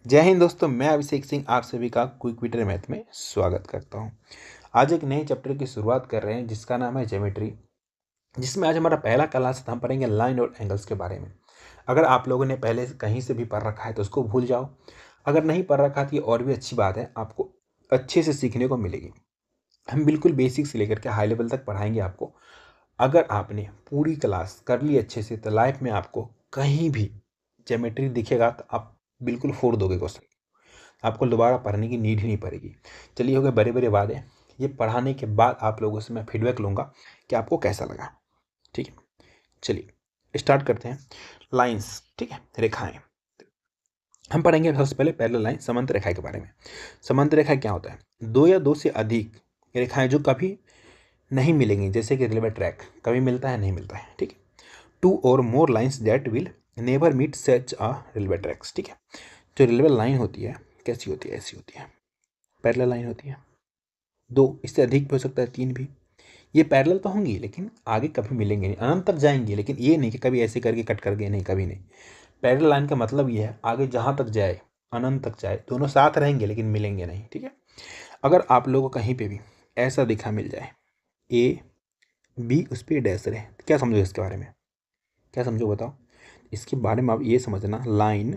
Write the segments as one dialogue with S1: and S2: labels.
S1: जय हिंद दोस्तों, मैं अभिषेक सिंह आप सभी का क्विक विटर मैथ में स्वागत करता हूं। आज एक नए चैप्टर की शुरुआत कर रहे हैं जिसका नाम है ज्योमेट्री, जिसमें आज हमारा पहला क्लास हम पढ़ेंगे लाइन और एंगल्स के बारे में। अगर आप लोगों ने पहले कहीं से भी पढ़ रखा है तो उसको भूल जाओ, अगर नहीं पढ़ रखा तो ये और भी अच्छी बात है, आपको अच्छे से सीखने को मिलेगी। हम बिल्कुल बेसिक से लेकर के हाई लेवल तक पढ़ाएंगे आपको। अगर आपने पूरी क्लास कर ली अच्छे से तो लाइफ में आपको कहीं भी ज्योमेट्री दिखेगा तो आप बिल्कुल फोड़ दोगे क्वेश्चन, आपको दोबारा पढ़ने की नीड ही नहीं पड़ेगी। चलिए, हो गए बड़े बड़े वादे। ये पढ़ाने के बाद आप लोगों से मैं फीडबैक लूँगा कि आपको कैसा लगा। ठीक है, चलिए स्टार्ट करते हैं। लाइंस, ठीक है, रेखाएं। हम पढ़ेंगे सबसे पहले पैरेलल लाइन, समांतर रेखाएं के बारे में। समांतर रेखा क्या होता है? दो या दो से अधिक रेखाएं जो कभी नहीं मिलेंगी, जैसे कि रेलवे ट्रैक कभी मिलता है नहीं मिलता है। ठीक है, टू और more lines that will never meet such a railway tracks. ठीक है, जो रेलवे लाइन होती है कैसी होती है? ऐसी होती है, पैरेलल लाइन होती है। दो, इससे अधिक भी हो सकता है, तीन भी। ये पैरेलल तो होंगी लेकिन आगे कभी मिलेंगे नहीं, अनंत तक जाएंगे, लेकिन ये नहीं कि कभी ऐसे करके कट कर गए, नहीं, कभी नहीं। पैरेलल लाइन का मतलब ये है आगे जहाँ तक जाए, अनंत तक जाए, दोनों साथ रहेंगे लेकिन मिलेंगे नहीं। ठीक है, अगर आप लोगों को कहीं पे भी ऐसा दिखा मिल जाए ए बी, उस पर डैश रहे, तो क्या समझो इसके बारे में? क्या समझो बताओ? इसके बारे में आप ये समझना, लाइन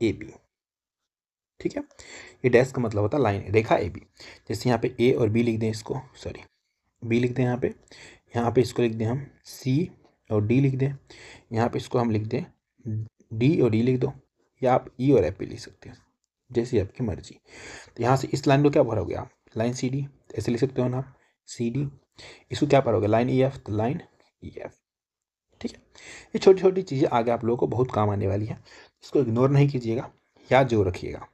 S1: ए बी। ठीक है, ये डैश का मतलब होता है लाइन, रेखा ए बी। जैसे यहाँ पे ए और बी लिख दें, इसको सॉरी बी लिख दें, यहाँ पे इसको लिख दें हम सी और डी लिख दें, यहाँ पे इसको हम लिख दें डी और डी लिख दो, या आप ई और एफ भी लिख सकते हैं, जैसी आपकी मर्जी। तो यहाँ से इस लाइन को क्या भरोगे आप? लाइन सी डी, ऐसे लिख सकते हो ना आप, सी डी। इसको क्या भरोगे? लाइन ई एफ, तो लाइन ई एफ। ठीक है, ये छोटी छोटी चीज़ें आगे आप लोगों को बहुत काम आने वाली है, इसको इग्नोर नहीं कीजिएगा, याद जरूर रखिएगा।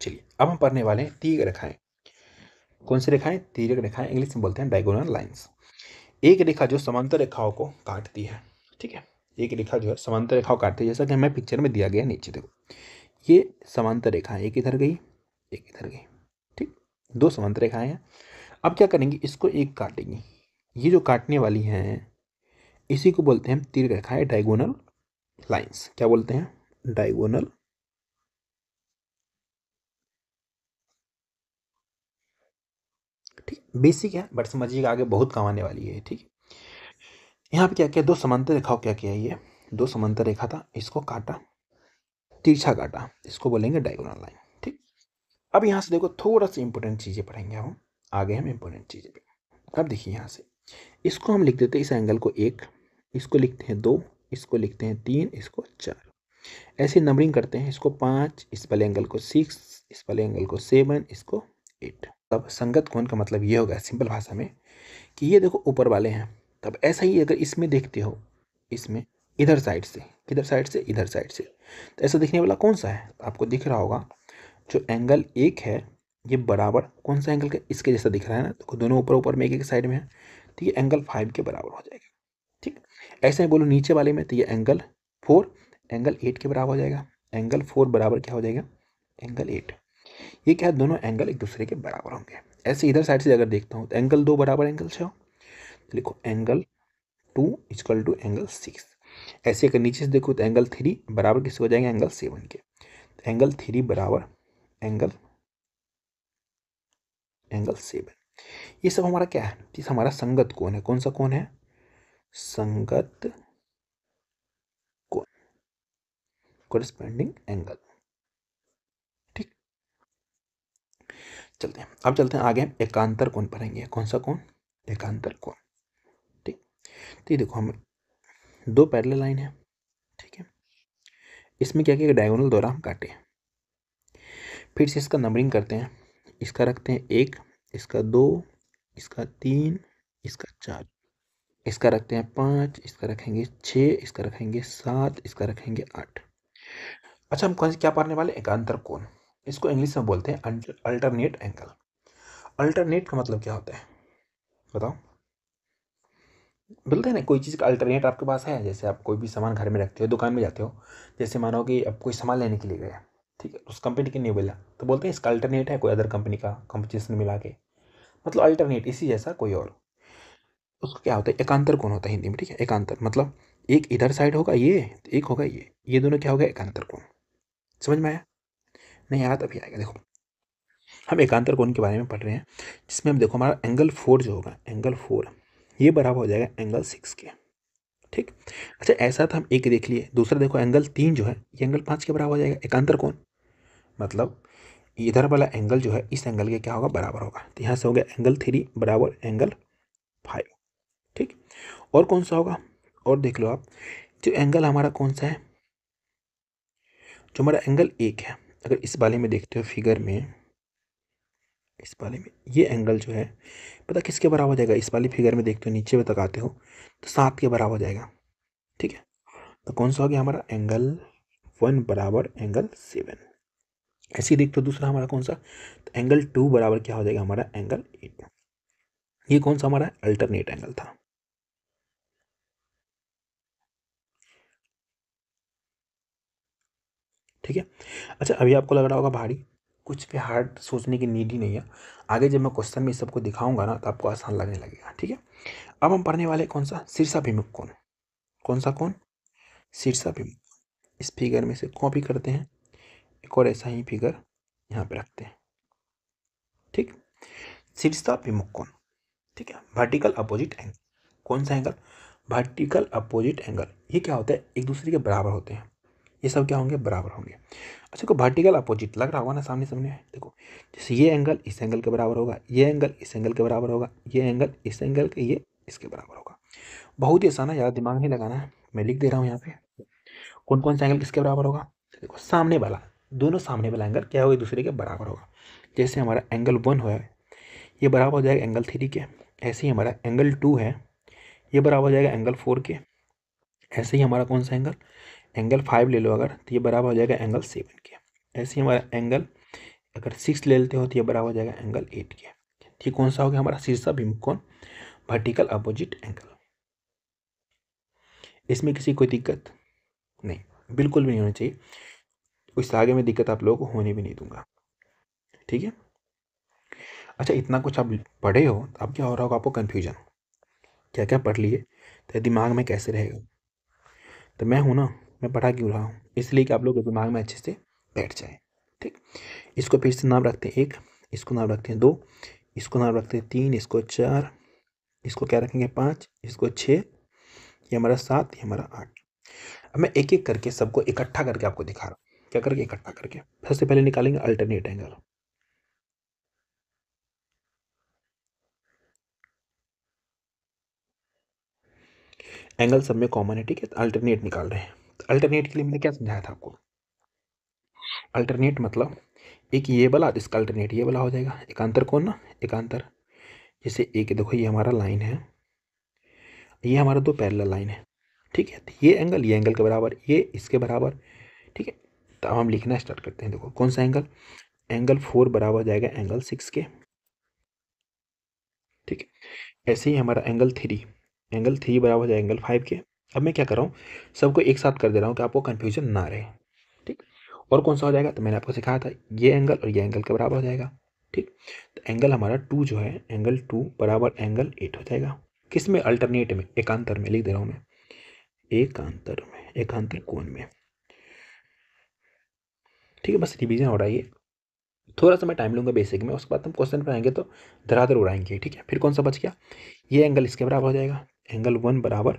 S1: चलिए, अब हम पढ़ने वाले हैं तीर्घ रेखाएं। कौन सी रेखाएं? तीर्घ रेखाएं, इंग्लिश में बोलते हैं डायगोनल लाइंस। एक रेखा जो समांतर रेखाओं को काटती है। ठीक है, एक रेखा जो है समांतर रेखाओं काटती है, जैसा कि हमें पिक्चर में दिया गया नीचे देखो, ये समांतर रेखा, एक इधर गई एक इधर गई। ठीक, दो समांतर रेखाएं हैं। अब क्या करेंगे? इसको एक काटेंगे। ये जो काटने वाली हैं इसी को बोलते हैं तीर्घ रेखाएं, डायगोनल लाइंस। क्या बोलते हैं? डायगोनल। ठीक, बेसिक है बट समझिएगा आगे बहुत काम आने वाली है। ठीक, यहाँ पे क्या किया? दो समांतर रेखाओं क्या किया? ये दो समांतर रेखा था, इसको काटा, तिरछा काटा, इसको बोलेंगे डायगोनल लाइन। ठीक, अब यहाँ से देखो थोड़ा सा इंपॉर्टेंट चीज़ें पढ़ेंगे हम, आगे हम इंपॉर्टेंट चीज़ें पे। अब देखिए यहाँ से इसको हम लिख देते हैं, इस एंगल को एक, इसको लिखते हैं दो, इसको लिखते हैं तीन, इसको चार, ऐसे नंबरिंग करते हैं। इसको पाँच, इस वाले एंगल को सिक्स, इस वाले एंगल को सेवन, इसको एट। तब संगत कोण का मतलब ये होगा सिंपल भाषा में कि ये देखो ऊपर वाले हैं, तब ऐसा ही अगर इसमें देखते हो, इसमें इधर साइड से, किधर साइड से? इधर साइड से, तो ऐसा दिखने वाला कौन सा है? तो आपको दिख रहा होगा जो एंगल एक है ये बराबर कौन सा एंगल का? इसके जैसा दिख रहा है ना, तो दोनों ऊपर ऊपर में एक एक साइड में है, तो ये एंगल 5 के बराबर हो जाएगा। ठीक, ऐसे ही बोलो नीचे वाले में, तो ये एंगल 4 एंगल 8 के बराबर हो जाएगा। एंगल 4 बराबर क्या हो जाएगा? एंगल 8। ये क्या है? दोनों एंगल एक दूसरे के बराबर होंगे। ऐसे इधर साइड से अगर देखता हूँ तो एंगल 2 बराबर एंगल 6, तो लिखो एंगल 2 इक्वल टू एंगल 6। ऐसे अगर नीचे से देखो तो एंगल 3 बराबर किसके हो जाएंगे? एंगल 7 के। तो एंगल 3 बराबर एंगल एंगल 7। ये सब हमारा क्या है? ये हमारा संगत कोण है। कौन सा कोण है? संगत कोण, कोरिस्पोंडिंग एंगल। ठीक, चलते हैं, अब चलते हैं आगे, हम एकांतर कोण पढ़ेंगे। कौन सा कोण? एकांतर कोण। ठीक, तो ये देखो हम दो पैरेलल लाइन है। ठीक है, इसमें क्या किया? डायगोनल द्वारा हम काटे, फिर से इसका नंबरिंग करते हैं। इसका रखते हैं एक, इसका दो, इसका तीन, इसका चार, इसका रखते हैं पाँच, इसका रखेंगे छः, इसका रखेंगे सात, इसका रखेंगे आठ। अच्छा, हम कौन से क्या पढ़ने वाले? एकांतर कोण। इसको इंग्लिश में बोलते हैं अल्टरनेट एंगल। अल्टरनेट का मतलब क्या होता है बताओ? बोलते हैं ना कोई चीज़ का अल्टरनेट आपके पास है, जैसे आप कोई भी सामान घर में रखते हो, दुकान में जाते हो, जैसे मानो कि अब कोई सामान लेने के लिए गए, ठीक है, उस कंपनी की नहीं बोला तो बोलते हैं इसका अल्टरनेट है कोई अदर कंपनी का, कंपटीशन मिला के, मतलब अल्टरनेट इसी जैसा कोई और। उसका क्या होता है, एकांतर कोण होता है हिंदी में, ठीक है। एकांतर मतलब एक इधर साइड होगा ये, एक होगा ये दोनों क्या हो गया, एकांतर कोण। समझ में आया? नहीं आया तभी आएगा। देखो हम एकांतर कोण के बारे में पढ़ रहे हैं, जिसमें हम देखो हमारा एंगल 4 जो होगा, एंगल 4 ये बराबर हो जाएगा एंगल 6 के, ठीक। अच्छा ऐसा था, हम एक देख लिए। दूसरा देखो एंगल 3 जो है ये एंगल 5 के बराबर हो जाएगा, एकांतर कोण। मतलब इधर वाला एंगल जो है इस एंगल के क्या होगा, बराबर होगा। तो यहाँ से हो गया एंगल 3 बराबर एंगल 5, ठीक। और कौन सा होगा, और देख लो आप, जो एंगल हमारा कौन सा है, जो हमारा एंगल 1 है। अगर इस वाले में देखते हो फिगर में, इस वाले में ये एंगल जो है पता किसके बराबर हो जाएगा, इस वाली फिगर में देखते हो नीचे में तकाते हो तो 7 के बराबर हो जाएगा, ठीक है। तो कौन सा हो गया हमारा, एंगल 1 बराबर एंगल 7। ऐसे ही देखते हो दूसरा हमारा कौन सा, तो एंगल 2 बराबर क्या हो जाएगा हमारा, एंगल 8। ये कौन सा हमारा अल्टरनेट एंगल था, ठीक है। अच्छा अभी आपको लग रहा होगा भारी, कुछ भी हार्ड सोचने की नीड ही नहीं है। आगे जब मैं क्वेश्चन में इस सबको दिखाऊंगा ना तो आपको आसान लगने लगेगा, ठीक है। अब हम पढ़ने वाले कौन सा, शीर्षाभिमुख कोण। कौन सा कोण, शीर्षाभिमुख। इस फिगर में से कॉपी करते हैं, एक और ऐसा ही फिगर यहाँ पे रखते हैं, ठीक। शीर्षाभिमुख कोण, ठीक है। वर्टिकल अपोजिट एंगल, कौन सा एंगल, वर्टिकल अपोजिट एंगल। ये क्या होता है, एक दूसरे के बराबर होते हैं, ये सब क्या होंगे, बराबर होंगे। अच्छा को वर्टिकल अपोजिट लग रहा होगा ना सामने सामने, देखो जैसे ये एंगल इस एंगल के बराबर होगा, ये एंगल इस एंगल के बराबर होगा, ये एंगल इस एंगल के, ये इसके बराबर होगा। बहुत ही आसान है, ज़्यादा दिमाग नहीं लगाना है। मैं लिख दे रहा हूँ यहाँ पे कौन कौन सा एंगल किसके बराबर होगा। देखो सामने वाला, दोनों सामने वाला एंगल क्या होगा, एक दूसरे के बराबर होगा। जैसे हमारा एंगल 1 है ये बराबर हो जाएगा एंगल 3 के। ऐसे ही हमारा एंगल 2 है ये बराबर हो जाएगा एंगल 4 के। ऐसे ही हमारा कौन सा एंगल, एंगल 5 ले लो अगर, तो ये बराबर हो जाएगा एंगल 7 के। ऐसे ही हमारा एंगल अगर 6 ले लेते हो तो ये बराबर हो जाएगा एंगल 8 के। ये कौन सा हो गया हमारा शीर्षाभिमुख कोण, वर्टिकल अपोजिट एंगल। इसमें किसी कोई दिक्कत नहीं, बिल्कुल भी नहीं होनी चाहिए। उससे आगे में दिक्कत आप लोगों को होने भी नहीं दूंगा, ठीक है। अच्छा इतना कुछ आप पढ़े हो तो अब क्या हो रहा होगा आपको कन्फ्यूजन, क्या क्या पढ़ लिए तो दिमाग में कैसे रहेगा। तो मैं हूँ ना, मैं पढ़ा क्यों रहा हूँ, इसलिए कि आप लोग के दिमाग में अच्छे से बैठ जाए, ठीक। इसको फिर से नाम रखते हैं 1, इसको नाम रखते हैं 2, इसको नाम रखते हैं 3, इसको 4, इसको क्या रखेंगे 5, इसको 6, ये हमारा 7, ये हमारा 8। अब मैं एक एक करके सबको इकट्ठा करके आपको दिखा रहा हूँ, क्या करके इकट्ठा करके। सबसे पहले निकालेंगे अल्टरनेट एंगल। एंगल सब में कॉमन है, ठीक है। तो अल्टरनेट निकाल रहे हैं, तो अल्टरनेट के लिए मैंने क्या समझाया था आपको, अल्टरनेट मतलब एक ये वाला, इसका अल्टरनेट ये वाला हो जाएगा, एकांतर कौन ना, एकांतर। जैसे एक देखो ये हमारा लाइन है, ये हमारा दो पैरेलल लाइन है, ठीक है। तो ये एंगल के बराबर, ये इसके बराबर, ठीक है। तो अब हम लिखना स्टार्ट करते हैं। देखो कौन सा एंगल, एंगल 4 बराबर हो जाएगा एंगल 6 के, ठीक है। ऐसे ही हमारा एंगल 3 बराबर हो जाएगा एंगल 5 के। अब मैं क्या कर रहा हूँ, सबको एक साथ कर दे रहा हूँ कि आपको कन्फ्यूजन ना रहे, ठीक। और कौन सा हो जाएगा, तो मैंने आपको सिखाया था ये एंगल और ये एंगल के बराबर हो जाएगा, ठीक। तो एंगल हमारा 2 जो है, एंगल 2 बराबर एंगल 8 हो जाएगा। किस में, अल्टरनेट में, एकांतर में लिख दे रहा हूँ मैं, एकांतर में, एकांतर कोण में, ठीक है। बस रिवीजन हो रहा है ये, थोड़ा सा मैं टाइम लूँगा बेसिक में, उसके बाद हम क्वेश्चन पर आएंगे तो धराधर उड़ाएंगे, ठीक है। फिर कौन सा बच गया, ये एंगल इसके बराबर हो जाएगा, एंगल 1 बराबर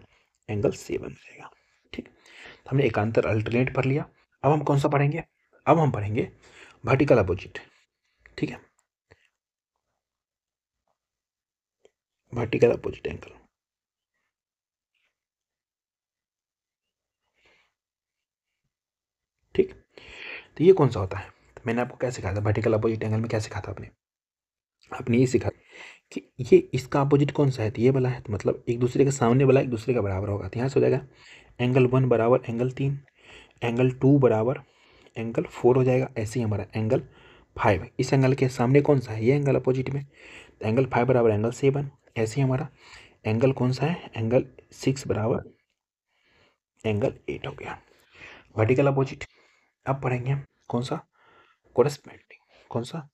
S1: एंगल 7 हो जाएगा, ठीक। तो हमने एकांतर अल्टरनेट पढ़ लिया। अब हम कौन सा पढ़ेंगे, अब हम पढ़ेंगे वर्टिकल अपोजिट, ठीक है। वर्टिकल अपोजिट एंगल, ठीक। तो ये कौन सा होता है, तो मैंने आपको क्या सिखाया था, वर्टिकल अपोजिट एंगल में क्या सिखाया था आपने, आपने ये सिखा कि ये इसका अपोजिट कौन सा है, तो ये वाला है। तो मतलब एक दूसरे के सामने वाला एक दूसरे का बराबर होगा, तो यहाँ से हो जाएगा एंगल 1 बराबर एंगल 3, एंगल 2 बराबर एंगल 4 हो जाएगा। ऐसे ही हमारा एंगल 5, इस एंगल के सामने कौन सा है, ये एंगल अपोजिट में, तो एंगल 5 बराबर एंगल 7। ऐसे ही हमारा एंगल कौन सा है, एंगल 6 बराबर एंगल 8 हो गया, वर्टिकल अपोजिट। अब पढ़ेंगे हम कौन सा, कोरस्पेंडिंग। कौन सा,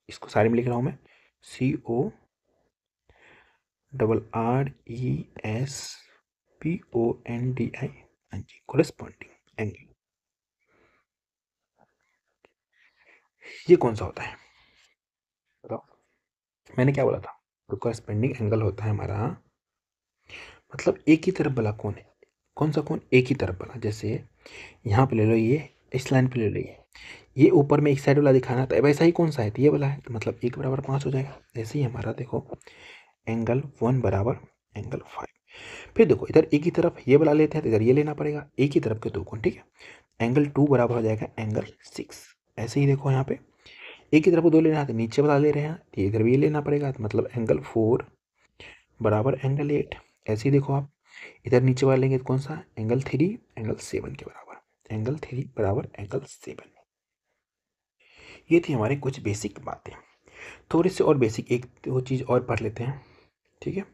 S1: इसको सारे में लिख रहा हूँ मैं, CO RESPONDING, कोरेस्पॉन्डिंग एंगल। ये कौन सा होता है बताओ? मैंने क्या बोला था? तो कोरेस्पॉन्डिंग एंगल होता है हमारा, मतलब एक ही तरफ वाला कोण है। कौन सा कोण? एक ही तरफ वाला। जैसे यहाँ पे ले लो, ये इस लाइन पे ले लो, ये ऊपर में एक साइड वाला दिखाना था, वैसा ही कौन सा है? तो ये वाला है, तो मतलब 1 = 5 हो जाएगा। ऐसे ही हमारा देखो एंगल 1 = एंगल 5। फिर देखो इधर एक ही तरफ ये वाला लेते हैं तो इधर ये लेना पड़ेगा, एक ही तरफ के दो कोण, ठीक है। एंगल 2 बराबर हो जाएगा एंगल 6। ऐसे ही देखो यहाँ पे एक ही तरफ को दो लेना है तो नीचे वाला ले रहे हैं, तो इधर भी ये लेना पड़ेगा, तो मतलब एंगल 4 बराबर एंगल 8। ऐसे ही देखो आप इधर नीचे वाला लेंगे तो कौन सा? एंगल 3 एंगल 7 के बराबर। एंगल 3 बराबर एंगल 7। ये थी हमारी कुछ बेसिक बातें। थोड़ी सी और बेसिक एक वो चीज़ और पढ़ लेते हैं, ठीक है।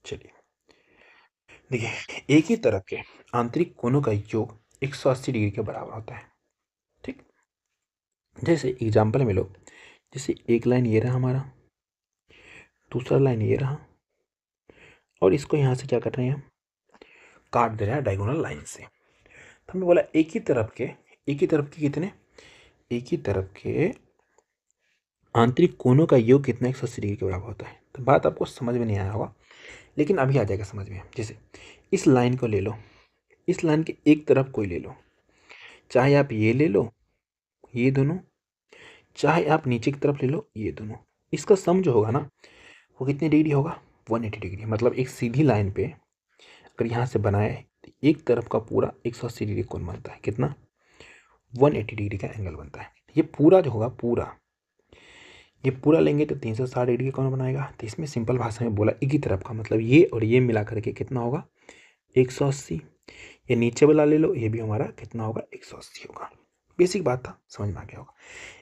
S1: चलिए देखिए, एक ही तरफ के आंतरिक कोणों का योग 180 डिग्री के बराबर होता है, ठीक। जैसे एग्जाम्पल में लो, जैसे एक लाइन ये रहा हमारा, दूसरा लाइन ये रहा, और इसको यहाँ से क्या कर रहे हैं हम? काट दे रहे हैं डायगोनल लाइन से। तो हमने बोला एक ही तरफ के कितने? एक ही तरफ के आंतरिक कोणों का योग कितना? 180 डिग्री के बराबर होता है। तो बात आपको समझ में नहीं आया होगा, लेकिन अभी आ जाएगा समझ में। जैसे इस लाइन को ले लो, इस लाइन के एक तरफ कोई ले लो, चाहे आप ये ले लो, ये दोनों, चाहे आप नीचे की तरफ ले लो, ये दोनों। इसका सम जो होगा ना, वो कितने डिग्री होगा? 180 डिग्री। मतलब एक सीधी लाइन पे अगर यहाँ से बनाए तो एक तरफ का पूरा 180 डिग्री कोण बनता है। कितना? 180 डिग्री का एंगल बनता है। ये पूरा जो होगा, ये पूरा लेंगे तो 360 डिग्री का कोण बनाएगा। तो इसमें सिंपल भाषा में बोला, एक ही तरफ का मतलब ये और ये मिला करके कितना होगा? 180। ये नीचे वाला ले लो, ये भी हमारा कितना होगा? 180 होगा। बेसिक बात था, समझ में आ गया होगा।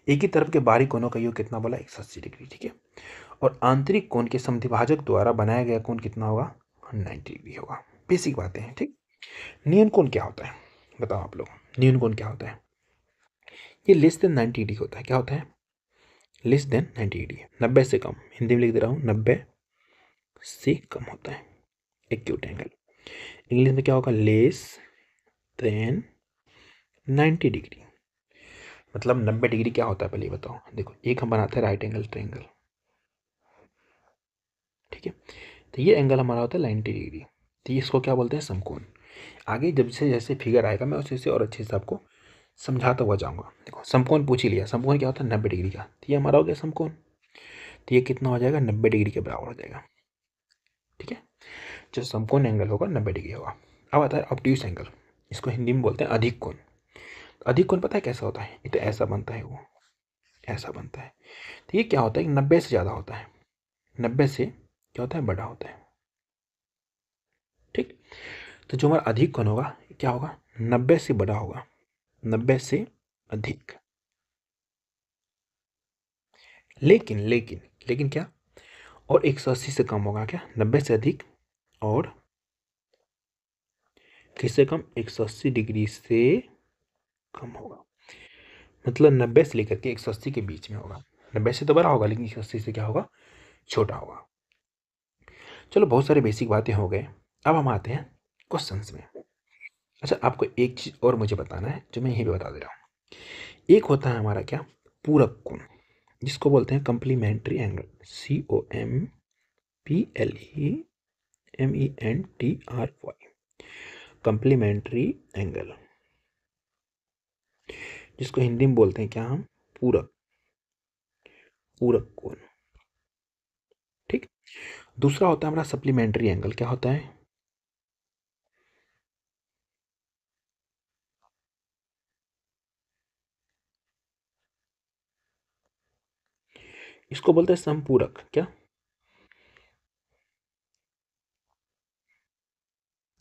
S1: एक ही तरफ के बाहरी कोणों का योग कितना बोला? 180 डिग्री, ठीक है। और आंतरिक कोण के समद्विभाजक द्वारा बनाया गया कोण कितना होगा? 90 डिग्री होगा। बेसिक बातें हैं, ठीक। न्यून कोण क्या होता है बताओ आप लोग? न्यून कोण क्या होता है? ये लेस देन 90 डिग्री होता है। क्या होता है? लेस देन 90 डिग्री, 90 से कम। हिंदी में लिख दे रहा हूँ, 90 से कम होता है एक्यूट एंगल। इंग्लिश में क्या होगा? Less than 90 degree. मतलब 90 डिग्री क्या होता है पहले बताओ? देखो, एक हम बनाते हैं राइट एंगल ट्रायंगल, ठीक है। तो ये एंगल हमारा होता है 90 डिग्री। तो इसको क्या बोलते हैं? समकोण। आगे जब से जैसे फिगर आएगा मैं उसे से और अच्छे से आपको समझाता हुआ जाऊंगा। देखो, समकोण पूछ ही लिया। समकोण क्या होता है? 90 डिग्री का। तो ये हमारा हो गया समकोण। तो ये कितना हो जाएगा? 90 डिग्री के बराबर हो जाएगा, ठीक है। जो समकोण एंगल होगा 90 डिग्री होगा। अब आता है ऑब्ट्यूस एंगल। इसको हिंदी में बोलते हैं अधिक कोण। अधिक कोण पता है कैसा होता है? ये तो ऐसा बनता है, वो ऐसा बनता है। तो ये क्या होता है? 90 से ज़्यादा होता है। 90 से क्या होता है? बड़ा होता है, ठीक। तो जो हमारा अधिक कोण होगा क्या होगा? 90 से बड़ा होगा, 90 से अधिक। लेकिन लेकिन लेकिन क्या? और 180 से कम होगा। क्या? 90 से अधिक और किससे कम? 180 डिग्री से कम होगा। मतलब 90 से लेकर के 180 के बीच में होगा। 90 से तो बड़ा होगा, लेकिन 180 से क्या होगा? छोटा होगा। चलो, बहुत सारी बेसिक बातें हो गए। अब हम आते हैं क्वेश्चंस में। अच्छा, आपको एक चीज़ और मुझे बताना है, जो मैं यहीं पे बता दे रहा हूँ। एक होता है हमारा क्या? पूरक कोण, जिसको बोलते हैं complementary angle. COMPLEMENTRY, complementary angle, जिसको हिंदी में बोलते हैं क्या हम? पूरक, पूरक कोण, ठीक। दूसरा होता है हमारा सप्लीमेंट्री एंगल। क्या होता है? इसको बोलते हैं समपूरक। क्या?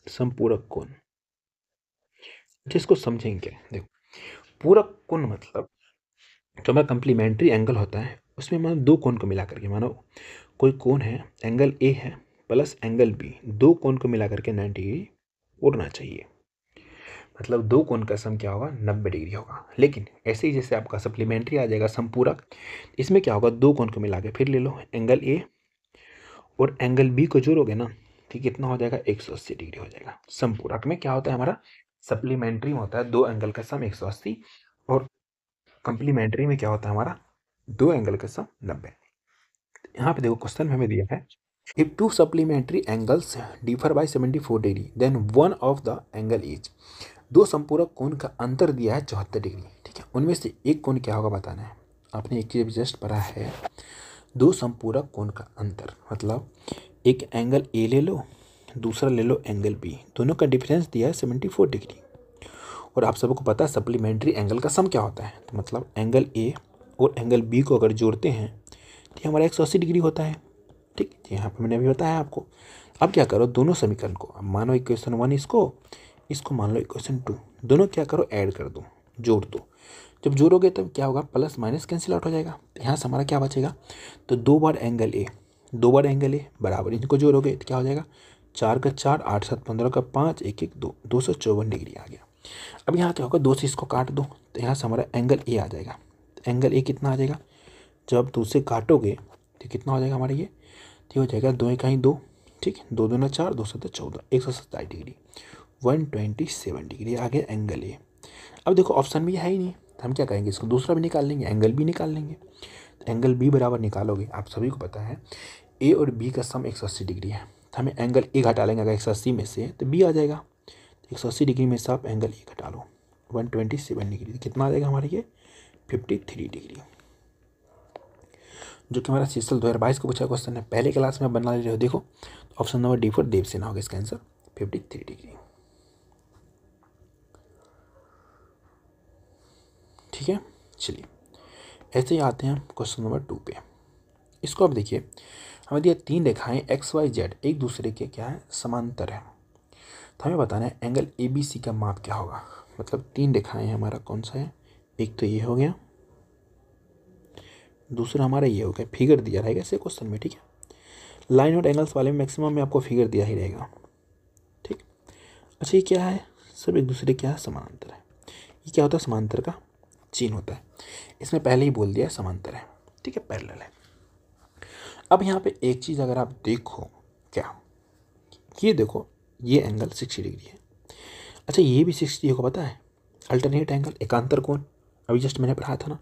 S1: समपूरक कोण। जिसको समझेंगे, देखो, पूरक कोण मतलब जो हमारा कंप्लीमेंट्री एंगल होता है, उसमें मानो दो कोण को मिला करके, मानो कोई कोण है, एंगल ए है प्लस एंगल बी, दो कोण को मिला करके 90 डिग्री उड़ना चाहिए। मतलब दो कोण का सम क्या होगा? 90 डिग्री होगा। लेकिन ऐसे ही जैसे आपका सप्लीमेंट्री आ जाएगा समपूरक, इसमें क्या होगा? दो कोण को मिला के फिर ले लो, एंगल ए और एंगल बी को जोड़ोगे ना तो कितना हो जाएगा 180 डिग्री हो जाएगा। समपूरक में क्या होता है हमारा, सप्लीमेंट्री में होता है दो एंगल का सम 180 और कंप्लीमेंट्री में क्या होता है हमारा दो एंगल का सम 90। यहाँ पे देखो क्वेश्चन में हमें दिया है if two supplementary angles differ by 74 degree then one of the angle is. दो संपूरक कोण का अंतर दिया है 74 डिग्री, ठीक है, उनमें से एक कोण क्या होगा बताना है। आपने एक चीज जस्ट पढ़ा है, दो संपूरक कोण का अंतर मतलब एक एंगल ए ले लो, दूसरा ले लो एंगल बी, दोनों का डिफरेंस दिया है 74 डिग्री। और आप सबको पता है सप्लीमेंट्री एंगल का सम क्या होता है, तो मतलब एंगल ए और एंगल बी को अगर जोड़ते हैं तो हमारा 180 डिग्री होता है, ठीक। यहाँ पर मैंने अभी बताया आपको। अब क्या करो, दोनों समीकरण को, अब मानो इक्वेशन 1 इसको मान लो इक्वेशन 2, दोनों क्या करो ऐड कर दो, जोड़ दो। जब जोड़ोगे तब क्या होगा, प्लस माइनस कैंसिल आउट हो जाएगा, तो यहाँ से हमारा क्या बचेगा, तो दो बार एंगल ए बराबर इनको जोड़ोगे तो क्या हो जाएगा, 4 का 4, 8 7 15 का 5, 1 1 2, 254 डिग्री आ गया। अब यहाँ क्या होगा, 2 से इसको काट दो तो यहाँ से हमारा एंगल ए आ जाएगा। एंगल ए कितना आ जाएगा, जब 2 से काटोगे तो कितना हो जाएगा हमारा ये, तो हो जाएगा 2 कहीं 2, ठीक, 2 दूना 4, 2 7 14, 127 डिग्री, 127 डिग्री आ गया एंगल ए। अब देखो ऑप्शन भी है ही नहीं, तो हम क्या करेंगे, इसको दूसरा भी निकाल लेंगे, एंगल बी निकाल लेंगे। तो एंगल बी बराबर निकालोगे, आप सभी को पता है ए और बी का सम 180 डिग्री है, तो हमें एंगल ए घटा लेंगे अगर 180 में से तो बी आ जाएगा। 180 डिग्री में से आप एंगल ए घटा लो 127 डिग्री, कितना आ जाएगा हमारे ये 53 डिग्री, जो कि हमारा सीएसएल 2022 को पूछा क्वेश्चन है। पहले क्लास में बना ले रहे हो देखो, ऑप्शन नंबर डी 4 देवसेना होगा इसका आंसर 53 डिग्री, ठीक है। चलिए ऐसे ही आते हैं क्वेश्चन नंबर 2 पे। इसको अब देखिए, हमें दिया तीन रेखाएं एक्स वाई जेड एक दूसरे के क्या है, समांतर है। तो हमें बताना है एंगल ए बी सी का माप क्या होगा। मतलब तीन रेखाएं हैं, हमारा कौन सा है, एक तो ये हो गया, दूसरा हमारा ये हो गया, फिगर दिया रहेगा ऐसे क्वेश्चन में, ठीक है। लाइन और एंगल्स वाले में मैक्सिमम में आपको फिगर दिया ही रहेगा, ठीक। अच्छा ये क्या है, सब एक दूसरे क्या है, समांतर है। ये क्या होता है, समांतर का चिन्ह होता है, इसमें पहले ही बोल दिया है समांतर है, ठीक है, पैरेलल है। अब यहाँ पे एक चीज़ अगर आप देखो, क्या ये देखो, ये एंगल 60 डिग्री है। अच्छा ये भी 60 होगा, पता है, अल्टरनेट एंगल, एकांतर कोण, अभी जस्ट मैंने पढ़ाया था ना,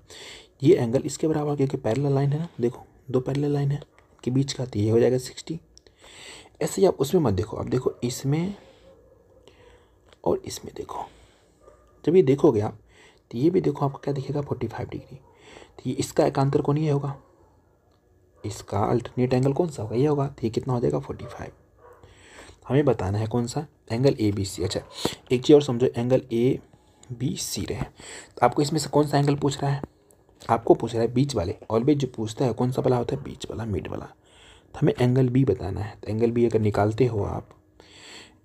S1: ये एंगल इसके बराबर, क्योंकि पैरेलल लाइन है ना, देखो दो पैरेलल लाइन है के बीच का, तो ये हो जाएगा 60। ऐसे ही आप उसमें मत देखो, अब देखो इसमें और इसमें देखो, जब ये देखोगे आप तो ये भी देखो आपको क्या दिखेगा 45 डिग्री। तो ये इसका एकांतर कोण ये होगा, इसका अल्टरनेट एंगल कौन सा होगा, ये होगा, तो ये कितना हो जाएगा 45। हमें बताना है कौन सा, एंगल ए बी सी। अच्छा एक चीज़ और समझो, एंगल ए बी सी रहे, तो आपको इसमें से कौन सा एंगल पूछ रहा है, आपको पूछ रहा है बीच वाले, ऑलवेज जो पूछता है कौन सा वाला होता है, बीच वाला, मिड वाला। तो हमें एंगल बी बताना है। तो एंगल बी अगर निकालते हो आप,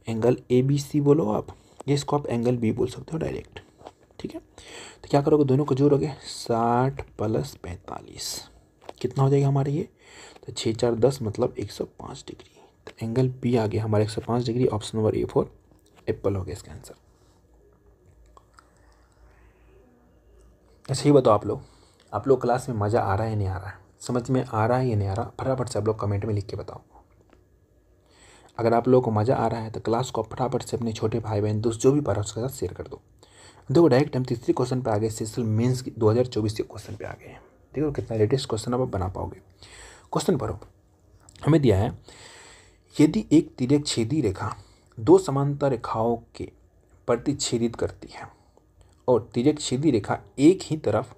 S1: एंगल ए बी सी बोलो आप, ये इसको आप एंगल बी बोल सकते हो डायरेक्ट, ठीक है। तो क्या करोगे, दोनों को जोड़ोगे, 60 + 45 कितना हो जाएगा हमारे ये, तो 6 4 10 मतलब 105 डिग्री। तो एंगल बी आ गया हमारे 105 degree, option number A4 Apple हो गया इसका आंसर। अच्छा ये बताओ आप लोग क्लास में मज़ा आ रहा है नहीं आ रहा है, समझ में आ रहा है या नहीं आ रहा, फटाफट से आप लोग कमेंट में लिख के बताओ। अगर आप लोगों को मज़ा आ रहा है तो क्लास को फटाफट से अपने छोटे भाई बहन दोस्त जो भी पढ़ा उसके साथ शेयर कर दो। देखो डायरेक्ट हम तीसरे क्वेश्चन पे आ गए, सीएसएल मेंस 2024 के क्वेश्चन पे आ गए हैं। देखो कितना लेटेस्ट क्वेश्चन आप बना पाओगे। क्वेश्चन पढ़ो, हमें दिया है यदि एक तिर्यक छेदी रेखा दो समांतर रेखाओं के प्रतिच्छेदित करती है और तिर्यक छेदी रेखा एक ही तरफ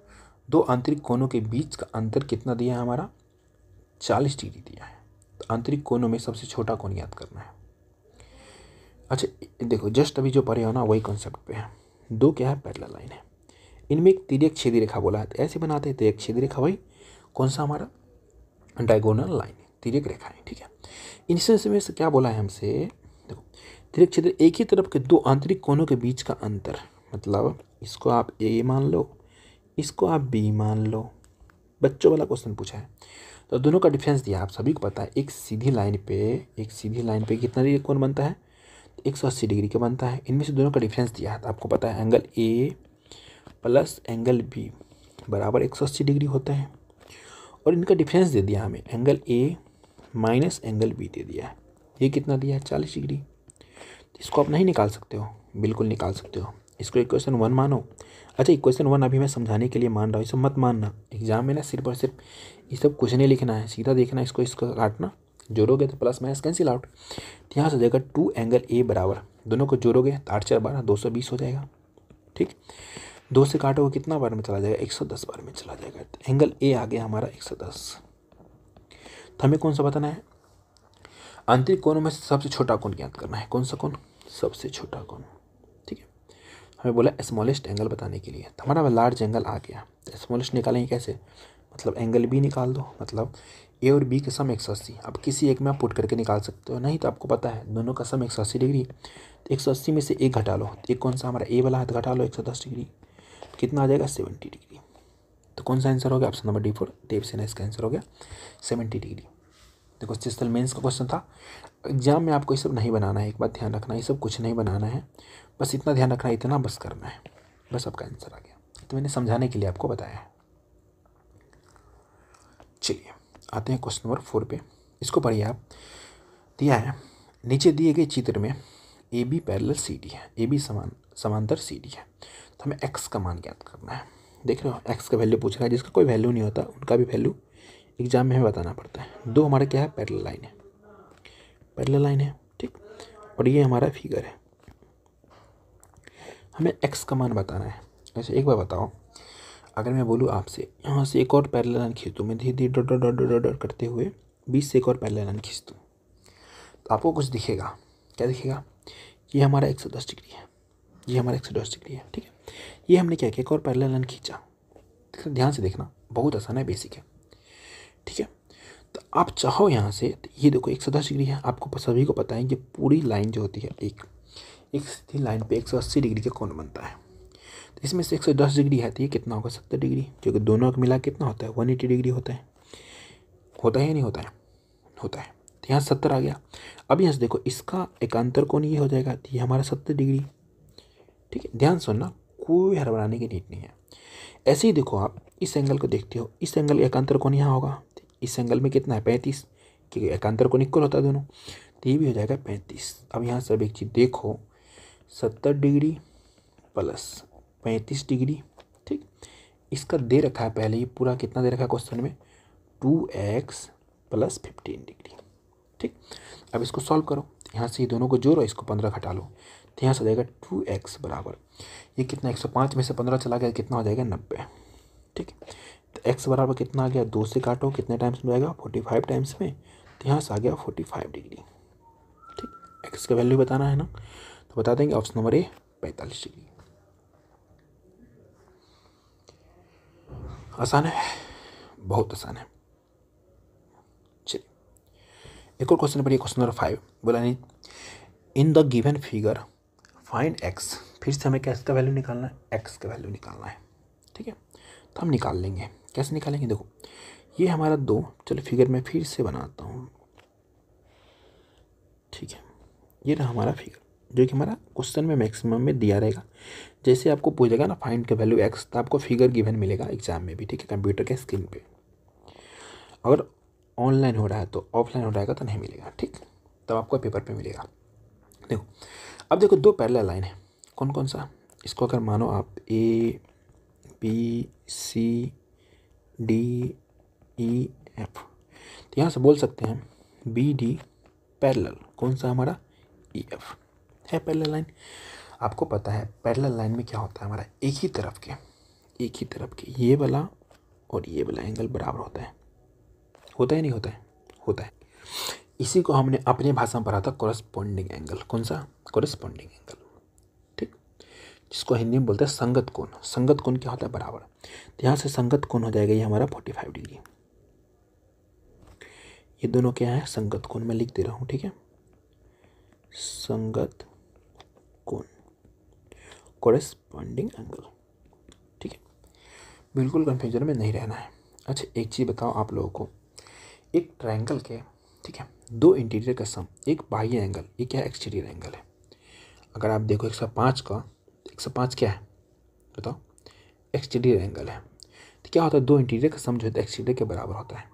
S1: दो आंतरिक कोनों के बीच का अंतर कितना दिया है हमारा, 40 डिग्री दिया है। तो आंतरिक कोनों में सबसे छोटा कोण याद करना है। अच्छा देखो जस्ट अभी जो पढ़े हो ना वही कॉन्सेप्ट पे है, दो क्या है, पैरेलल लाइन है, इनमें एक तिर्यक छेदी रेखा बोला है, तो ऐसे बनाते हैं तिर्यक छेदी रेखा, वही कौन सा हमारा डायगोनल लाइन, तिर्यक रेखा है, ठीक है। इनसे से क्या बोला है हमसे, देखो तिर्यक छेद एक ही तरफ के दो आंतरिक कोनों के बीच का अंतर, मतलब इसको आप ए मान लो, इसको आप बी मान लो, बच्चों वाला क्वेश्चन पूछा है। तो दोनों का डिफरेंस दिया, आप सभी को पता है, एक सीधी लाइन पे कितना डिग्री कोण बनता है, 180 डिग्री का बनता है। इनमें से दोनों का डिफरेंस दिया है, तो आपको पता है angle A plus angle B बराबर 180 डिग्री होता है। और इनका डिफरेंस दे दिया हमें, angle A minus angle B दे दिया है। ये कितना दिया है 40 डिग्री। इसको आप नहीं निकाल सकते हो, बिल्कुल निकाल सकते हो। इसको इक्वेशन 1 मानो। अच्छा इक्वेशन 1 अभी मैं समझाने के लिए मान रहा हूँ, इसे मत मानना। एग्जाम में ना सिर्फ और सिर्फ ये सब कुछ नहीं लिखना है, सीधा देखना है। इसको काटना, जोड़ोगे तो प्लस माइनस कैंसिल आउट। तो यहाँ से जाएगा 2 एंगल ए बराबर, दोनों को जोड़ोगे तो 8 4 12 220 हो जाएगा। ठीक, 2 से काटोगे कितना बार में चला जाएगा 110 बार में चला जाएगा। तो एंगल ए आ गया हमारा 110। तो हमें कौन सा बताना है, आंतरिक कोणों में सबसे छोटा कोण ज्ञात करना है। कौन सा कोण, सबसे छोटा कोण। ठीक है, हमें बोला स्मॉलेस्ट एंगल बताने के लिए, तो हमारा लार्ज एंगल आ गया। तो स्मॉलेस्ट निकालेंगे कैसे, मतलब एंगल बी निकाल दो, मतलब ए और बी का सम 180। अब किसी एक में आप पुट करके निकाल सकते हो, नहीं तो आपको पता है दोनों का सम 180 डिग्री। तो 180 में से एक घटा लो, तो एक कौन सा हमारा ए वाला है, तो घटा लो 110 डिग्री, कितना आ जाएगा 70 डिग्री। तो कौन सा आंसर हो गया, ऑप्शन नंबर D4 देवसेना, इसका आंसर हो गया 70 डिग्री। देखो जिस मेंस का क्वेश्चन था, एग्जाम में आपको ये सब नहीं बनाना है, एक बात ध्यान रखना, ये सब कुछ नहीं बनाना है, बस इतना ध्यान रखना, इतना बस करना है, बस आपका आंसर आ गया। तो मैंने समझाने के लिए आपको बताया है। चलिए आते हैं क्वेश्चन नंबर 4 पे। इसको पढ़िए आप। दिया है नीचे दिए गए चित्र में A B parallel C D है, ए बी समांतर सी डी है, तो हमें एक्स का मान ज्ञात करना है। देख रहे हो एक्स का वैल्यू पूछ रहा है, जिसका कोई वैल्यू नहीं होता उनका भी वैल्यू एग्जाम में हमें बताना पड़ता है। दो हमारा क्या है, पैरेलल लाइन है, पैरेलल लाइन है। ठीक, और ये हमारा फिगर है, हमें एक्स का मान बताना है। ऐसे एक बार बताओ, अगर मैं बोलूँ आपसे यहाँ से एक और पैरेलल लाइन खींच दूँ, मैं धीरे धीरे dot dot dot dot dot करते हुए 20 से एक और पैरेलल लाइन खींच दूँ, तो आपको कुछ दिखेगा। क्या दिखेगा, ये हमारा 110 डिग्री है, ये हमारा 110 डिग्री है। ठीक है, ये हमने क्या किया, एक और पैरेलल लाइन खींचा। ध्यान से देखना, बहुत आसान है, बेसिक है। ठीक है, तो आप चाहो यहाँ से, तो ये देखो 110 डिग्री है, आपको सभी को पता है कि पूरी लाइन जो होती है एक सीधी लाइन पे 180 डिग्री का कोण बनता है। तो इसमें से 110 डिग्री है, तो ये कितना होगा 70 डिग्री, क्योंकि दोनों का मिला कितना होता है 180 डिग्री होता है। होता है या नहीं होता है, होता है। तो यहाँ 70 आ गया। अब यहाँ से देखो इसका एकांतर कोण ये हो जाएगा, तो ये हमारा 70 डिग्री। ठीक है, ध्यान सुनना, कोई हड़बड़ाने की नीड नहीं है। ऐसे ही देखो आप इस एंगल को देखते हो, इस एंगल एकांतर कोण यहाँ होगा, इस एंगल में कितना है 35, क्योंकि एकांतर कोण इक्वल होता है दोनों, तो ये भी हो जाएगा 35। अब यहाँ सब एक चीज़ देखो, 70 डिग्री प्लस 35 डिग्री। ठीक, इसका दे रखा है पहले ही पूरा, कितना दे रखा है क्वेश्चन में 2x प्लस 15 डिग्री। ठीक, अब इसको सॉल्व करो, यहाँ से ये दोनों को जोड़ो, इसको 15 घटा लो, तो यहाँ से हो जाएगा 2x बराबर, ये कितना 105 में से 15 चला गया, कितना हो जाएगा 90। ठीक, तो x बराबर कितना आ गया, 2 से काटो, कितने टाइम्स में आएगा 45 टाइम्स में, तो यहाँ से आ गया 45 डिग्री। ठीक, x का वैल्यू बताना है ना, तो बता देंगे ऑप्शन नंबर ए 45 डिग्री। आसान है, बहुत आसान है। चलिए एक और क्वेश्चन पढ़िए, क्वेश्चन नंबर 5 बोला नहीं, in the given figure find x. फिर से हमें कैस का वैल्यू निकालना है, एक्स का वैल्यू निकालना है। ठीक है, तो हम निकाल लेंगे, कैसे निकालेंगे, देखो ये हमारा 2, चलो फिगर में फिर से बनाता हूँ। ठीक है, ये रहा हमारा फिगर, जो कि हमारा क्वेश्चन में मैक्सिमम में दिया रहेगा। जैसे आपको पूछेगा ना फाइंड का वैल्यू एक्स, तो आपको फिगर गिवन मिलेगा एग्जाम में भी। ठीक है, कंप्यूटर के स्क्रीन पे। अगर ऑनलाइन हो रहा है तो, ऑफलाइन हो रहेगा तो नहीं मिलेगा। ठीक, तब आपको पेपर पे मिलेगा। देखो अब देखो दो पैरेलल लाइन है, कौन कौन सा, इसको अगर मानो आप A B C D E F, तो यहाँ से बोल सकते हैं बी डी पैरेलल, कौन सा हमारा ई एफ है पैरेलल लाइन। आपको पता है पैरेलल लाइन में क्या होता है, हमारा एक ही तरफ के ये वाला और ये वाला एंगल बराबर होता है। होता है नहीं होता है, होता है। इसी को हमने अपनी भाषा में पढ़ा था कोरस्पॉन्डिंग एंगल। कौन सा, कोरस्पॉन्डिंग एंगल। ठीक, जिसको हिंदी में बोलते हैं संगत कोण। संगत कोण क्या होता है, बराबर। तो यहाँ से संगत कोण हो जाएगा ये हमारा 45 डिग्री। ये दोनों क्या है, संगत कोण, मैं लिख दे रहा हूँ। ठीक है, संगत कोण, कोरस्पॉन्डिंग एंगल। ठीक है, बिल्कुल कंफ्यूजन में नहीं रहना है। अच्छा एक चीज़ बताओ आप लोगों को, एक ट्रायंगल के, ठीक है, दो इंटीरियर का सम, एक बाह्य एंगल, ये क्या है, एक्सटीरियर एंगल है। अगर आप देखो 105 का, 105 क्या है बताओ, एक्सटीरियर एंगल है। तो क्या होता है, दो इंटीरियर का सम जो है एक्सटीरियर के बराबर होता है।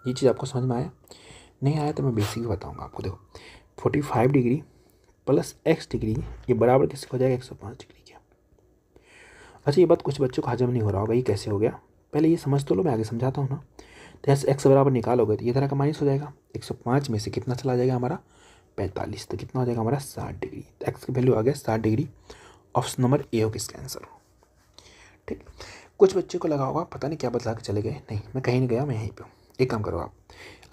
S1: ये चीज़ आपको समझ में आया। नहीं आया तो मैं बेसिक बताऊँगा आपको। देखो 45 डिग्री प्लस x डिग्री ये बराबर किसको हो जाएगा 105 डिग्री के। अच्छा ये बात कुछ बच्चों को हजम नहीं हो रहा होगा, ये कैसे हो गया, पहले ये समझ तो लो, मैं आगे समझाता हूँ ना। तो यहाँ से x बराबर निकालोगे तो ये तरह का माइनस हो जाएगा, 105 में से कितना चला जाएगा हमारा 45, तो कितना हो जाएगा हमारा 60 डिग्री। तो x की वैल्यू आ गया 60 डिग्री। ऑप्शन नंबर ए हो किसका आंसर हो। ठीक, कुछ बच्चों को लगा होगा पता नहीं क्या बदला के चले गए, नहीं मैं कहीं नहीं गया, मैं यहीं पे हूँ। एक काम करो आप,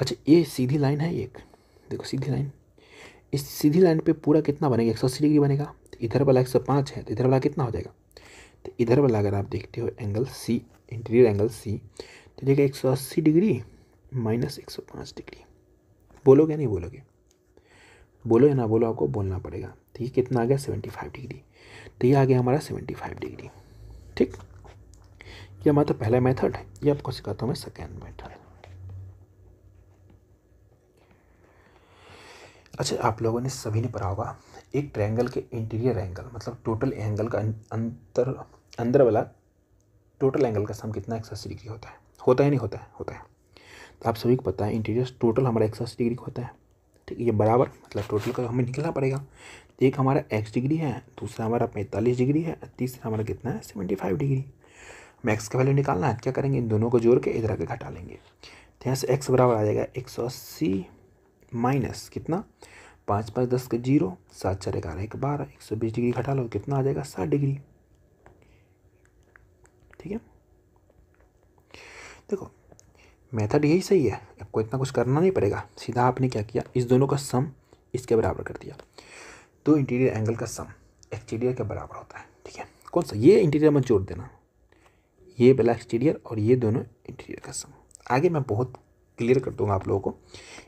S1: अच्छा ये सीधी लाइन है एक, देखो सीधी लाइन, इस सीधी लाइन पे पूरा कितना बनेगा 180 डिग्री बनेगा। तो इधर वाला 105 है तो इधर वाला कितना हो जाएगा, तो इधर वाला अगर आप देखते हो angle C, interior angle C, तो देखिए 180 डिग्री माइनस 105 डिग्री। बोलोगे नहीं बोलोगे, बोलो या ना बोलो आपको बोलना पड़ेगा। तो ये कितना आ गया 75 डिग्री, तो ये आ गया हमारा 75 डिग्री। ठीक, ये हमारा तो पहला मेथड है, ये आपको सिखाता हूँ मैं सेकेंड मेथड। अच्छा आप लोगों ने सभी ने पढ़ा होगा एक ट्रायंगल के इंटीरियर एंगल मतलब टोटल एंगल का अंदर वाला टोटल एंगल का सम कितना 180 डिग्री होता है नहीं होता है, होता है। तो आप सभी को पता है इंटीरियर टोटल हमारा 180 डिग्री का होता है। ठीक, ये बराबर मतलब टोटल का हमें निकलना पड़ेगा। तो एक हमारा x डिग्री है, दूसरा हमारा 45 डिग्री है, तीसरा हमारा कितना है 75 डिग्री। हमें x का वैल्यू निकालना है, क्या करेंगे इन दोनों को जोड़ के इधर आके घटा लेंगे। तो यहाँ से x बराबर आ जाएगा 180 माइनस कितना 5 5 10 के 0, 7 4 11 1 12, 120 डिग्री घटा लो कितना आ जाएगा 60 डिग्री। ठीक है, देखो मेथड यही सही है, आपको इतना कुछ करना नहीं पड़ेगा, सीधा आपने क्या किया इस दोनों का सम इसके बराबर कर दिया। तो इंटीरियर एंगल का सम एक्सटीरियर के बराबर होता है। ठीक है, कौन सा, ये इंटीरियर मत जोड़ देना, ये वाला एक्सटीरियर और ये दोनों इंटीरियर का सम। आगे मैं बहुत क्लियर कर दूंगा आप लोगों को,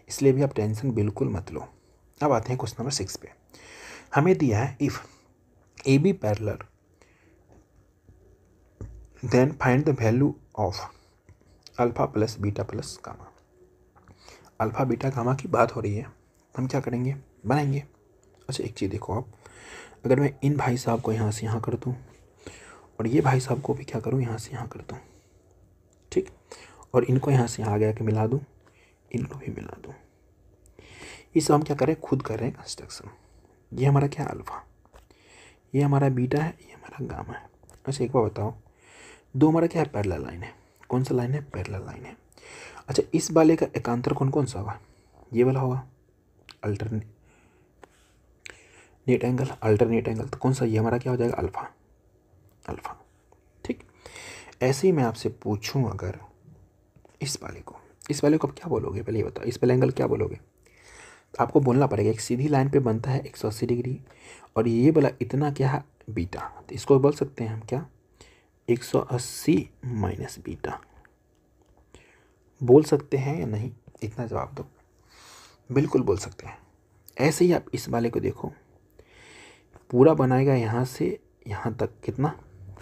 S1: इसलिए भी आप टेंशन बिल्कुल मत लो। अब आते हैं क्वेश्चन नंबर 6 पे। हमें दिया है if A B parallel then find the value of alpha plus beta plus gamma. Alpha beta gamma की बात हो रही है, हम क्या करेंगे बनाएंगे। अच्छा एक चीज़ देखो आप, अगर मैं इन भाई साहब को यहाँ से यहाँ कर दूँ और ये भाई साहब को भी क्या करूँ यहाँ से यहाँ कर दूँ, ठीक, और इनको यहाँ से यहाँ आगे आके मिला दूँ, इनको भी मिला दूँ, ये सब हम क्या करें खुद कर रहे हैं कंस्ट्रक्शन। ये हमारा क्या है अल्फ़ा, ये हमारा बीटा है, ये हमारा गामा है। अच्छा एक बार बताओ, दो हमारा क्या है पैरेलल लाइन है, कौन सा लाइन है पैरेलल लाइन है। अच्छा इस वाले का एकांतर कौन सा होगा, ये वाला होगा अल्टरनेट एंगल, तो कौन सा, ये हमारा क्या हो जाएगा अल्फ़ा। ठीक, ऐसे ही मैं आपसे पूछूं अगर इस वाले को आप क्या बोलोगे, पहले ये बताओ इस वाले एंगल क्या बोलोगे। तो आपको बोलना पड़ेगा एक सीधी लाइन पे बनता है 180 डिग्री और ये वाला इतना क्या है बीटा, तो इसको बोल सकते हैं हम क्या 180 माइनस बीटा, बोल सकते हैं या नहीं, इतना जवाब दो। बिल्कुल बोल सकते हैं। ऐसे ही आप इस वाले को देखो, पूरा बनाएगा यहाँ से यहाँ तक कितना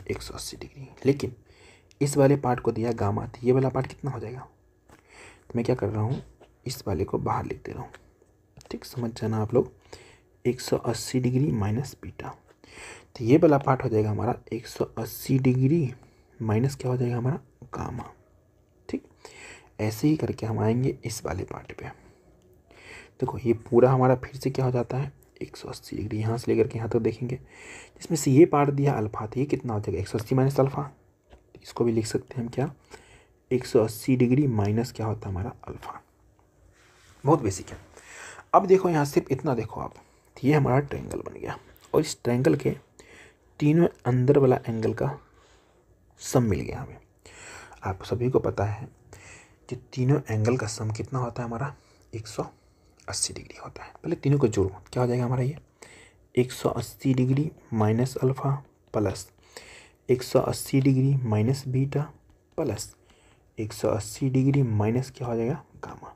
S1: 180 डिग्री, लेकिन इस वाले पार्ट को दिया गामा, तो ये वाला पार्ट कितना हो जाएगा। तो मैं क्या कर रहा हूँ इस वाले को बाहर लिख दे रहा हूँ। ठीक, समझ जाना आप लोग, 180 डिग्री माइनस बीटा, तो ये वाला पार्ट हो जाएगा हमारा 180 डिग्री माइनस क्या हो जाएगा हमारा गामा। ठीक, ऐसे ही करके हम आएंगे इस वाले पार्ट पे। देखो ये पूरा हमारा फिर से क्या हो जाता है 180 डिग्री, यहाँ से लेकर के यहाँ तक देखेंगे, जिसमें से ये पार्ट दिया अल्फा, तो ये कितना हो जाएगा 180 माइनस अल्फा, इसको भी लिख सकते हैं हम क्या 180 डिग्री माइनस क्या होता है हमारा अल्फा। बहुत बेसिक है। अब देखो यहाँ सिर्फ इतना देखो आप, ये हमारा ट्रायंगल बन गया और इस ट्रायंगल के तीनों अंदर वाला एंगल का सम मिल गया हमें। आप सभी को पता है कि तीनों एंगल का सम कितना होता है हमारा 180 डिग्री होता है। पहले तीनों को जोड़ो, क्या हो जाएगा हमारा ये 180 degree minus alpha plus 180 degree minus beta plus 180 degree minus क्या हो जाएगा गामा।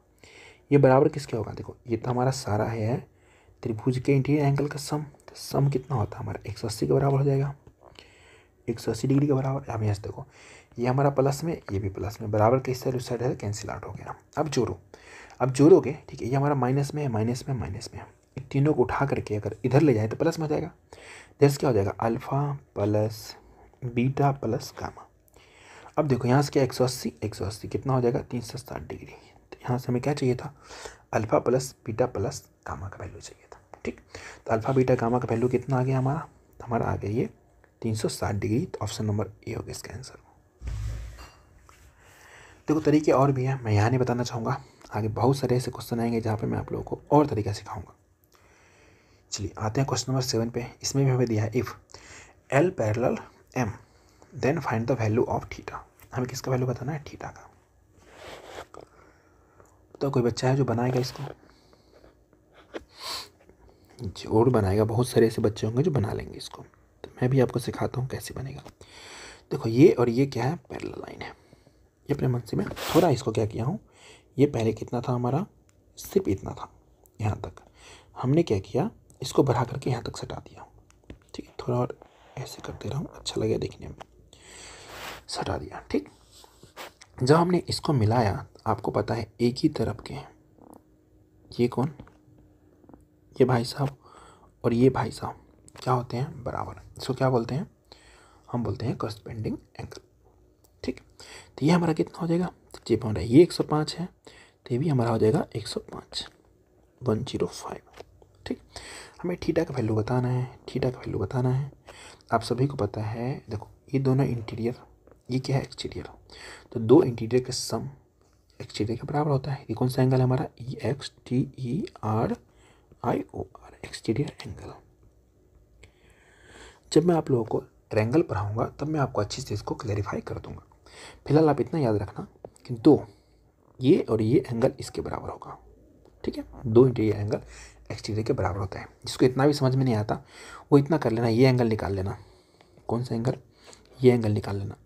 S1: ये बराबर किसके होगा, देखो ये तो हमारा सारा है त्रिभुज के इंटीरियर एंगल का सम, तो सम कितना होता है हमारा 180 के बराबर हो जाएगा, 180 डिग्री के बराबर। अब यहाँ से देखो ये हमारा प्लस में ये भी प्लस में, बराबर के इस साइड उस साइड है कैंसिल आउट हो गया। अब जोड़ोगे ठीक है, ये हमारा माइनस में है, माइनस में इन तीनों को उठा करके अगर इधर ले जाए तो प्लस में हो जाएगा, इधर से क्या हो जाएगा alpha plus beta plus gamma. अब देखो यहाँ से क्या 180 कितना हो जाएगा 360 डिग्री, तो यहाँ से हमें क्या चाहिए था alpha plus beta plus gamma का वैल्यू चाहिए था। ठीक, तो अल्फ़ा बीटा गामा का वैल्यू कितना आ गया हमारा, तो हमारा आ गया ये 360 डिग्री। तो ऑप्शन नंबर ए हो गया इसका आंसर। देखो तरीके और भी हैं, मैं यहाँ नहीं बताना चाहूँगा, आगे बहुत सारे ऐसे क्वेश्चन आएंगे जहाँ पे मैं आप लोगों को और तरीका सिखाऊंगा। चलिए आते हैं क्वेश्चन नंबर 7 पे। इसमें भी हमें दिया है if L parallel M then find the value of theta. हमें किसका वैल्यू बताना है, थीटा का। तो कोई बच्चा है जो बनाएगा इसको, जरूर बनाएगा, बहुत सारे ऐसे बच्चे होंगे जो बना लेंगे इसको। तो मैं भी आपको सिखाता हूँ कैसे बनेगा। देखो ये और ये क्या है, पैरेलल लाइन है। ये अपने मन से मैं थोड़ा इसको क्या किया हूँ, ये पहले कितना था हमारा, सिर्फ इतना था यहाँ तक, हमने क्या किया, इसको बढ़ा करके यहाँ तक सटा दिया। ठीक है, थोड़ा और ऐसे करते रहा हूँ, अच्छा लगे देखने में, सटा दिया। ठीक, जब हमने इसको मिलाया, आपको पता है एक ही तरफ के, ये कौन, ये भाई साहब और ये भाई साहब क्या होते हैं, बराबर। इसको क्या बोलते हैं, हम बोलते हैं कॉरस्पेंडिंग एंगल। ठीक, तो ये हमारा कितना हो जाएगा, तो ये पॉइंट है, ये 105 है, तो ये भी हमारा हो जाएगा 105, 105। ठीक, हमें थीटा का वैल्यू बताना है, थीटा का वैल्यू बताना है। आप सभी को पता है, देखो ये दोनों इंटीरियर, ये क्या है, एक्सटीरियर। तो दो इंटीरियर के सम एक्सटीरियर के बराबर होता है। ये कौन सा एंगल है हमारा, EXTERIOR, एक्सटीरियर एंगल। जब मैं आप लोगों को ट्रायंगल पढ़ाऊंगा तब मैं आपको अच्छी से इसको क्लैरिफाई कर दूंगा। फिलहाल आप इतना याद रखना कि दो ये और ये एंगल इसके बराबर होगा। ठीक है, दो इंटीरियर एंगल एक्सटीरियर के बराबर होता है। जिसको इतना भी समझ में नहीं आता वो इतना कर लेना, ये एंगल निकाल लेना। कौन सा एंगल, ये एंगल निकाल लेना,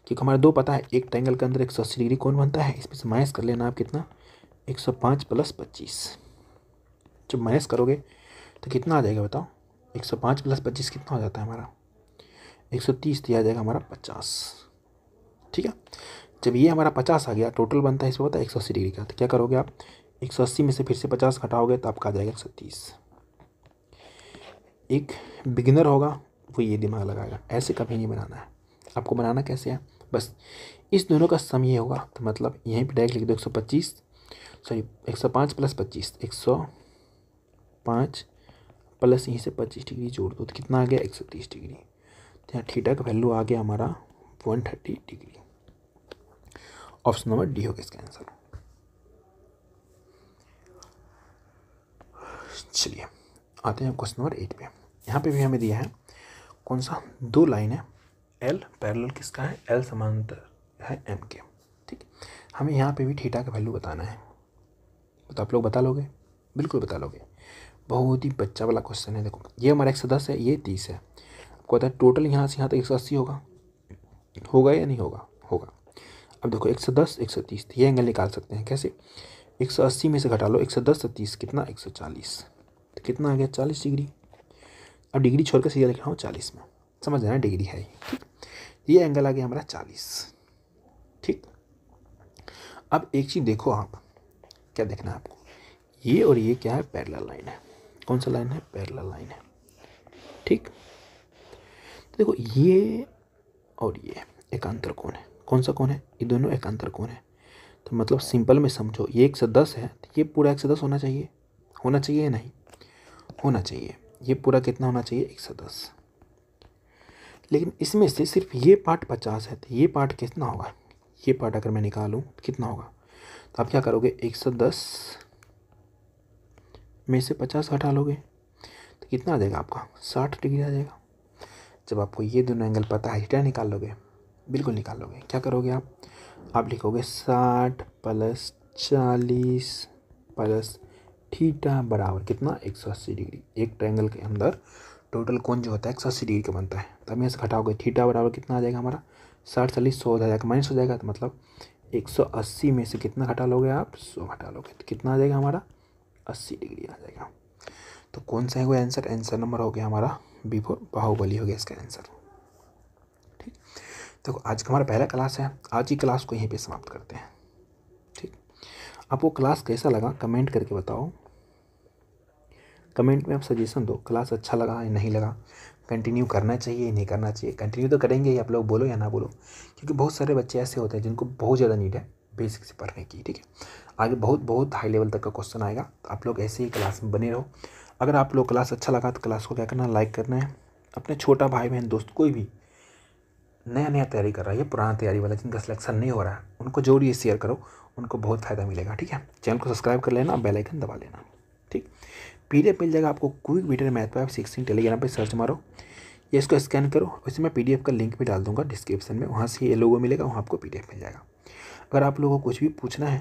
S1: क्योंकि हमारा दो पता है, एक ट्रायंगल के अंदर 180 डिग्री कौन बनता है, इसमें से माइनस कर लेना आप कितना, 105 + 25। जब माइनस करोगे तो कितना आ जाएगा बताओ, 105 + 25 कितना हो जाता है हमारा, 130 दिया जाएगा हमारा 50। ठीक है, जब ये हमारा 50 आ गया, टोटल बनता है इसमें पता है 180 डिग्री का, तो क्या करोगे आप, 180 में से फिर से 50 घटाओगे तो आपका आ जाएगा 130। एक बिगिनर होगा वो ये दिमाग लगाएगा, ऐसे कभी नहीं बनाना है। आपको बनाना कैसे है, बस इस दोनों का सम ये होगा, तो मतलब यहीं पे डायरेक्ट लिख दो 125, सॉरी 105 + 25, 105 प्लस यहीं से 25 डिग्री जोड़ दो तो कितना आ गया, 130 डिग्री। तो यहाँ थीटा का वैल्यू आ गया हमारा 130 डिग्री। ऑप्शन नंबर डी होगा इसका आंसर। चलिए आते हैं क्वेश्चन नंबर 8 पे। यहाँ पे भी हमें दिया है कौन सा, दो लाइन है, एल पैरेलल किसका है, एल समांतर है एम के। ठीक, हमें यहाँ पे भी थीटा का वैल्यू बताना है। तो आप लोग बता लोगे, बिल्कुल बता लोगे, बहुत ही बच्चा वाला क्वेश्चन है। देखो ये हमारा 110 है, ये 30 है, आपको पता है टोटल यहाँ से यहाँ तक 180 होगा या नहीं होगा, होगा। अब देखो 110 130, ये एंगल निकाल सकते हैं कैसे, 180 में से घटा लो 110 से 30 कितना, 140, तो कितना आ गया 40 डिग्री। अब डिग्री छोड़ कर सीधा लिख रहा हूँ 40 में, समझ रहे हैं, डिग्री है। ठीक, ये एंगल आ गया हमारा 40। ठीक, अब एक चीज़ देखो आप, क्या देखना है आपको, ये और ये क्या है, पैरेलल लाइन है। कौन सा लाइन है, पैरेलल लाइन है। ठीक, तो देखो ये और ये एकांतर कोण है। कौन सा कोण है, ये दोनों एकांतर कोण है। तो मतलब सिंपल में समझो, ये 110 है तो ये पूरा 110 होना चाहिए, होना चाहिए या नहीं, होना चाहिए। ये पूरा कितना होना चाहिए, 110। लेकिन इसमें से सिर्फ ये पार्ट 50 है, तो ये पार्ट कितना होगा, ये पार्ट अगर मैं निकालूँ तो कितना होगा, तो आप क्या करोगे, 110 में से 50 हटा लोगे तो कितना आ जाएगा आपका, 60 डिग्री आ जाएगा। जब आपको ये दोनों एंगल पता है, थीटा निकाल लोगे, बिल्कुल निकाल लोगे। क्या करोगे आप लिखोगे 60 + 40 + थीटा बराबर कितना, 180 डिग्री। एक ट्रायंगल के अंदर टोटल कोण जो होता है 180 डिग्री का बनता है। तब यहाँ से घटाओगे, थीटा बराबर कितना आ जाएगा हमारा, 60 40 100 हो जाएगा, माइनस हो जाएगा, तो मतलब 180 में से कितना घटा लोगे आप, 100 घटा लोगे, तो कितना आ जाएगा हमारा, 80 डिग्री आ जाएगा। तो कौन सा है वो आंसर, आंसर नंबर हो गया हमारा B4, बाहुबली हो गया इसका आंसर। ठीक, देखो आज का हमारा पहला क्लास है, आज की क्लास को यहीं पे समाप्त करते हैं। ठीक, आपको क्लास कैसा लगा कमेंट करके बताओ, कमेंट में आप सजेशन दो, क्लास अच्छा लगा या नहीं लगा, कंटिन्यू करना चाहिए नहीं करना चाहिए। कंटिन्यू तो करेंगे ही, आप लोग बोलो या ना बोलो, क्योंकि बहुत सारे बच्चे ऐसे होते हैं जिनको बहुत ज़्यादा नीड है, बेसिक से पढ़ने की। ठीक है, आगे बहुत बहुत हाई लेवल तक का क्वेश्चन आएगा, तो आप लोग ऐसे ही क्लास में बने रहो। अगर आप लोग क्लास अच्छा लगा तो क्लास को क्या करना, लाइक करना है। अपने छोटा भाई बहन दोस्त कोई भी नया तैयारी कर रहा है या पुराना तैयारी वाला जिनका सिलेक्शन नहीं हो रहा है, उनको जोड़िए, शेयर करो, उनको बहुत फ़ायदा मिलेगा। ठीक है, चैनल को सब्सक्राइब कर लेना, बेल आइकन दबा लेना। ठीक, PDF मिल जाएगा आपको, क्विक वीडियो मैथ पे आप 16 टेलीग्राम पे सर्च मारो, या इसको स्कैन करो, उसमें मैं PDF का लिंक भी डाल दूंगा डिस्क्रिप्शन में, वहाँ से ये लोगो मिलेगा, वहाँ आपको PDF मिल जाएगा। अगर आप लोगों को कुछ भी पूछना है,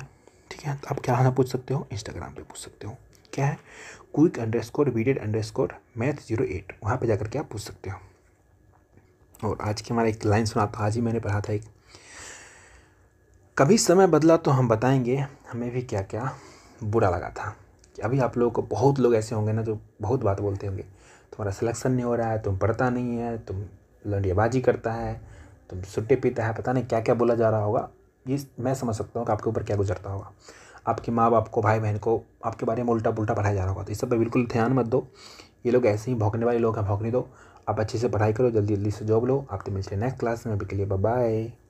S1: ठीक है, तो आप क्या ना पूछ सकते हो, इंस्टाग्राम पे पूछ सकते हो, क्या है quick_weeded_math08, वहाँ पे जाकर के आप पूछ सकते हो। और आज की हमारा एक लाइन सुनाता, आज ही मैंने पढ़ा था एक, कभी समय बदला तो हम बताएंगे हमें भी क्या क्या बुरा लगा था। कि अभी आप लोगों को बहुत लोग ऐसे होंगे ना जो बहुत बात बोलते होंगे, तुम्हारा सिलेक्शन नहीं हो रहा है, तुम पढ़ता नहीं है, तुम लंडियाबाजी करता है, तुम सुट्टे पीता है, पता नहीं क्या क्या बोला जा रहा होगा। ये मैं समझ सकता हूँ कि आपके ऊपर क्या गुजरता होगा, आपके माँ बाप को, भाई बहन को आपके बारे में उल्टा पुल्टा पढ़ाया जा रहा होगा। तो इस सब पर बिल्कुल ध्यान मत दो, ये लोग ऐसे ही भौंकने वाले लोग हैं, भौंकने दो। आप अच्छे से पढ़ाई करो, जल्दी जल्दी से जॉब लो। आपसे मिलते हैं नेक्स्ट क्लास में, अभी के लिए बाय बाय।